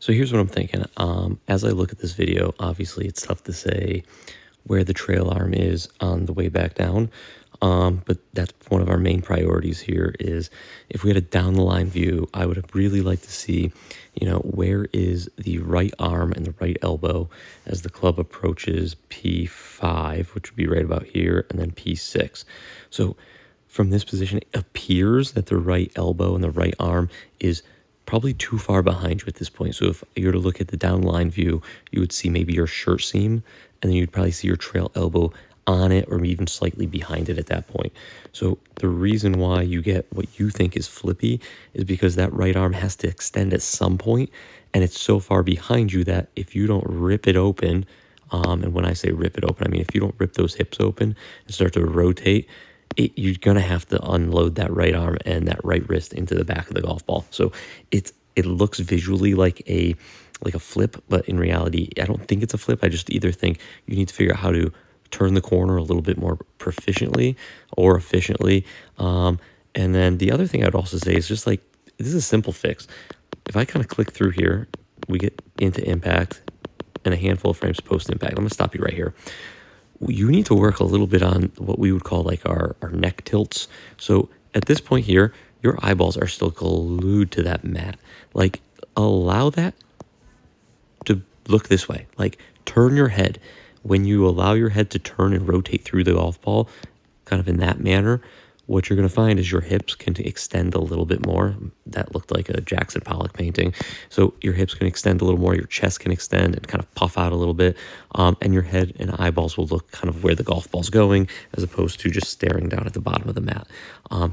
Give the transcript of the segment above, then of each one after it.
So here's what I'm thinking. As I look at this video, obviously it's tough to say where the trail arm is on the way back down. But that's one of our main priorities here is if we had a down the line view, I would really like to see, where is the right arm and the right elbow as the club approaches P5, which would be right about here, and then P6. So from this position, it appears that the right elbow and the right arm is probably too far behind you at this point. So if you were to look at the down line view, you would see maybe your shirt seam, and then you'd probably see your trail elbow on it or even slightly behind it at that point. So the reason why you get what you think is flippy is because that right arm has to extend at some point, and it's so far behind you that if you don't rip it open, and when I say rip it open, I mean if you don't rip those hips open and start to rotate, you're going to have to unload that right arm and that right wrist into the back of the golf ball. So it looks visually like a flip, but in reality, I don't think it's a flip. I just either think you need to figure out how to turn the corner a little bit more proficiently or efficiently. And then the other thing I'd also say is just like, this is a simple fix. If I kind of click through here, we get into impact and a handful of frames post impact. I'm going to stop you right here. You need to work a little bit on what we would call like our neck tilts. So at this point here, your eyeballs are still glued to that mat. Like, allow that to look this way. Like, turn your head. When you allow your head to turn and rotate through the golf ball, kind of in that manner, what you're going to find is your hips can extend a little bit more. That looked like a Jackson Pollock painting. So your hips can extend a little more, your chest can extend and kind of puff out a little bit, and your head and eyeballs will look kind of where the golf ball's going as opposed to just staring down at the bottom of the mat.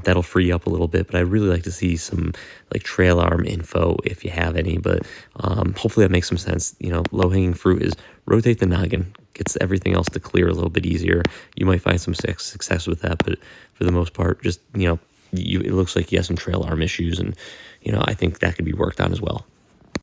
That'll free you up a little bit, but I'd really like to see some like trail arm info if you have any, but hopefully that makes some sense. Low-hanging fruit is rotate the noggin, gets everything else to clear a little bit easier. You might find some success with that, but for the most part, just, it looks like you have some trail arm issues, and, I think that could be worked on as well.